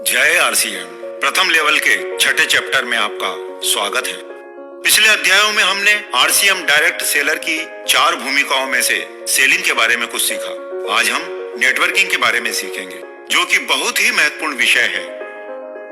जय आरसीएम। प्रथम लेवल के छठे चैप्टर में आपका स्वागत है। पिछले अध्यायों में हमने आरसीएम डायरेक्ट सेलर की 4 भूमिकाओं में से सेलिंग के बारे में कुछ सीखा। आज हम नेटवर्किंग के बारे में सीखेंगे, जो कि बहुत ही महत्वपूर्ण विषय है।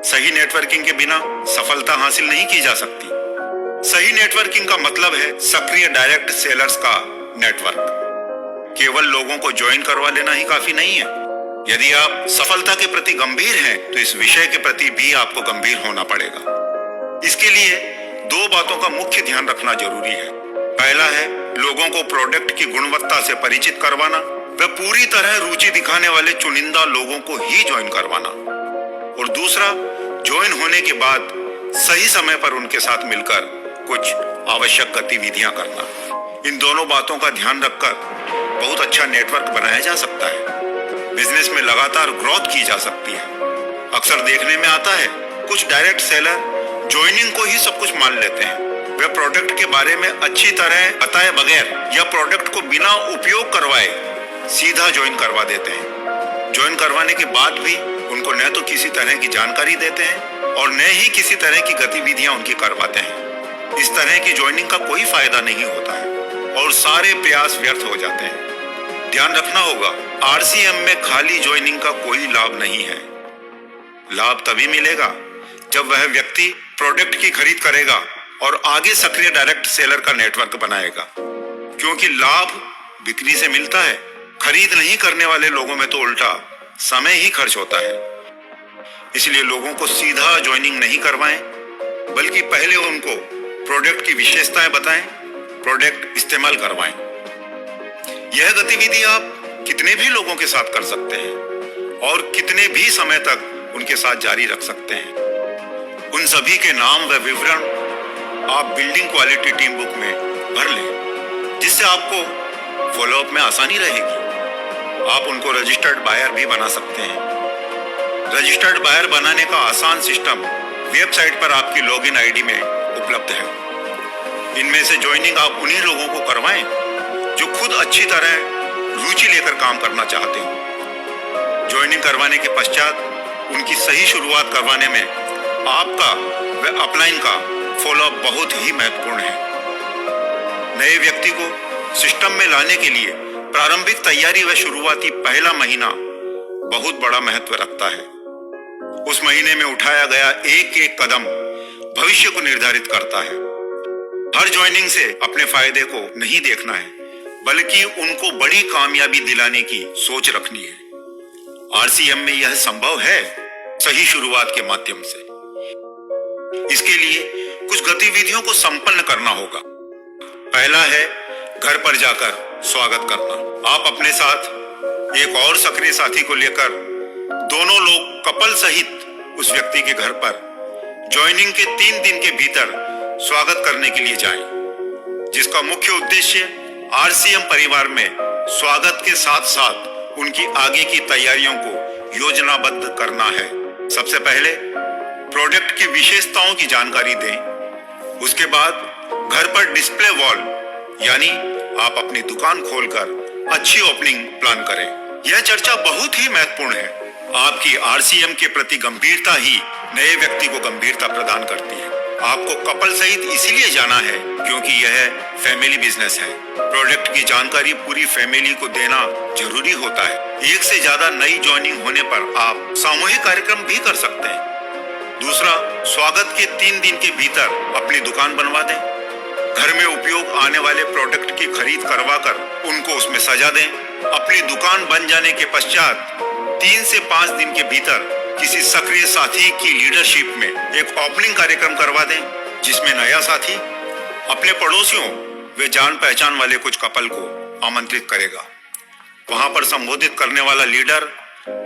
सही नेटवर्किंग के बिना सफलता हासिल नहीं की जा सकती। सही नेटवर्किंग का मतलब है सक्रिय डायरेक्ट सेलर्स का नेटवर्क। केवल लोगों को ज्वाइन करवा लेना ही काफी नहीं है। यदि आप सफलता के प्रति गंभीर हैं, तो इस विषय के प्रति भी आपको गंभीर होना पड़ेगा। इसके लिए 2 बातों का मुख्य ध्यान रखना जरूरी है। पहला है लोगों को प्रोडक्ट की गुणवत्ता से परिचित करवाना व पूरी तरह रुचि दिखाने वाले चुनिंदा लोगों को ही ज्वाइन करवाना, और दूसरा ज्वाइन होने के बाद सही समय पर उनके साथ मिलकर कुछ आवश्यक गतिविधियां करना। इन दोनों बातों का ध्यान रखकर बहुत अच्छा नेटवर्क बनाया जा सकता है। बिजनेस में लगातार ग्रोथ की जा सकती है। अक्सर देखने में आता है कुछ डायरेक्ट सेलर ज्वाइनिंग को ही सब कुछ मान लेते हैं। वे प्रोडक्ट के बारे में अच्छी तरह बताए बगैर या प्रोडक्ट को बिना उपयोग करवाए सीधा ज्वाइन करवा देते हैं। ज्वाइन करवाने के बाद भी उनको न तो किसी तरह की जानकारी देते हैं और न ही किसी तरह की गतिविधियां उनकी करवाते हैं। इस तरह की ज्वाइनिंग का कोई फायदा नहीं होता है और सारे प्रयास व्यर्थ हो जाते हैं। ध्यान रखना होगा, आरसीएम में खाली ज्वाइनिंग का कोई लाभ नहीं है। लाभ तभी मिलेगा जब वह व्यक्ति प्रोडक्ट की खरीद करेगा और आगे सक्रिय डायरेक्ट सेलर का नेटवर्क बनाएगा, क्योंकि लाभ बिक्री से मिलता है। खरीद नहीं करने वाले लोगों में तो उल्टा समय ही खर्च होता है। इसलिए लोगों को सीधा ज्वाइनिंग नहीं करवाएं, बल्कि पहले उनको प्रोडक्ट की विशेषताएं बताएं, प्रोडक्ट इस्तेमाल करवाएं। यह गतिविधि आप कितने भी लोगों के साथ कर सकते हैं और कितने भी समय तक उनके साथ जारी रख सकते हैं। उन सभी के नाम व विवरण आप बिल्डिंग क्वालिटी टीम बुक में भर लें, जिससे आपको फॉलोअप में आसानी रहेगी। आप उनको रजिस्टर्ड बायर भी बना सकते हैं। रजिस्टर्ड बायर बनाने का आसान सिस्टम वेबसाइट पर आपकी लॉगिन आईडी में उपलब्ध है। इनमें से ज्वाइनिंग आप उन्हीं लोगों को करवाएं जो खुद अच्छी तरह रुचि लेकर काम करना चाहते हो। ज्वाइनिंग करवाने के पश्चात उनकी सही शुरुआत करवाने में आपका व अपलाइन का फॉलोअप बहुत ही महत्वपूर्ण है। नए व्यक्ति को सिस्टम में लाने के लिए प्रारंभिक तैयारी व शुरुआती पहला महीना बहुत बड़ा महत्व रखता है। उस महीने में उठाया गया एक एक कदम भविष्य को निर्धारित करता है। हर ज्वाइनिंग से अपने फायदे को नहीं देखना है, बल्कि उनको बड़ी कामयाबी दिलाने की सोच रखनी है। आरसीएम में यह संभव है सही शुरुआत के माध्यम से। इसके लिए कुछ गतिविधियों को संपन्न करना होगा। पहला है घर पर जाकर स्वागत करना। आप अपने साथ एक और सक्रिय साथी को लेकर दोनों लोग कपल सहित उस व्यक्ति के घर पर ज्वाइनिंग के 3 दिन के भीतर स्वागत करने के लिए जाएं, जिसका मुख्य उद्देश्य आरसीएम परिवार में स्वागत के साथ साथ उनकी आगे की तैयारियों को योजनाबद्ध करना है। सबसे पहले प्रोडक्ट की विशेषताओं की जानकारी दें। उसके बाद घर पर डिस्प्ले वॉल यानी आप अपनी दुकान खोलकर अच्छी ओपनिंग प्लान करें। यह चर्चा बहुत ही महत्वपूर्ण है। आपकी आरसीएम के प्रति गंभीरता ही नए व्यक्ति को गंभीरता प्रदान करती है। आपको कपल सहित इसीलिए जाना है क्योंकि यह फैमिली बिजनेस है। प्रोडक्ट की जानकारी पूरी फैमिली को देना जरूरी होता है। एक से ज्यादा नई ज्वाइनिंग होने पर आप सामूहिक कार्यक्रम भी कर सकते हैं। दूसरा, स्वागत के 3 दिन के भीतर अपनी दुकान बनवा दें। घर में उपयोग आने वाले प्रोडक्ट की खरीद करवाकर उनको उसमें सजा दें। अपनी दुकान बन जाने के पश्चात 3 से 5 दिन के भीतर किसी सक्रिय साथी की लीडरशिप में एक ओपनिंग कार्यक्रम करवा दें, जिसमें नया साथी अपने पड़ोसियों वे जान पहचान वाले कुछ कपल को आमंत्रित करेगा। वहां पर संबोधित करने वाला लीडर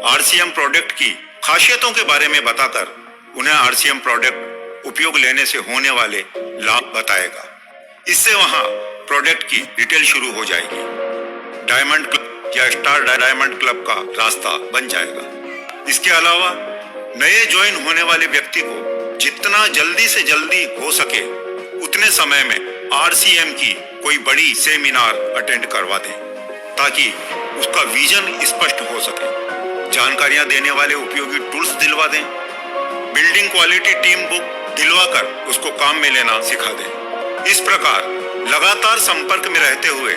आरसीएम प्रोडक्ट की खासियतों के बारे में बताकर उन्हें आरसीएम प्रोडक्ट उपयोग लेने से होने वाले लाभ बताएगा। इससे वहां प्रोडक्ट की डिटेल शुरू हो जाएगी। डायमंड क्लब या स्टार डायमंड क्लब का रास्ता बन जाएगा। इसके अलावा नए ज्वाइन होने वाले व्यक्ति को जितना जल्दी से जल्दी हो सके उतने समय में आरसीएम की कोई बड़ी सेमिनार अटेंड करवा दें, ताकि उसका विजन स्पष्ट हो सके। जानकारियां देने वाले उपयोगी टूल्स दिलवा दें बिल्डिंग क्वालिटी टीम बुक दिलवाकर उसको काम में लेना सिखा दें। इस प्रकार लगातार संपर्क में रहते हुए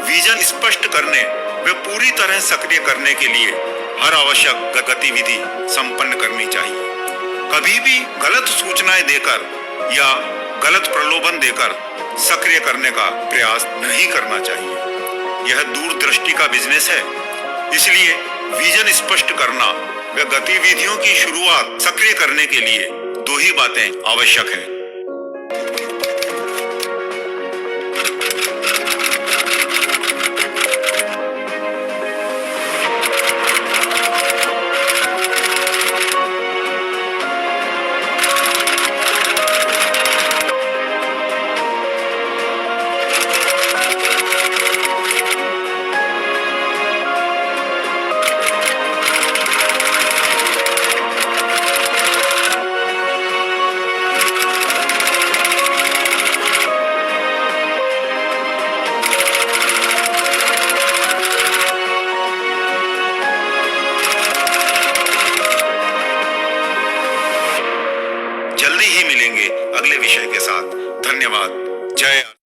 विजन स्पष्ट करने व पूरी तरह सक्रिय करने के लिए हर आवश्यक गतिविधि संपन्न करनी चाहिए। कभी भी गलत सूचनाएं देकर या गलत प्रलोभन देकर सक्रिय करने का प्रयास नहीं करना चाहिए। यह दूरदृष्टि का बिजनेस है, इसलिए विजन स्पष्ट करना व गतिविधियों की शुरुआत सक्रिय करने के लिए दो ही बातें आवश्यक है। जल्दी ही मिलेंगे अगले विषय के साथ। धन्यवाद। जय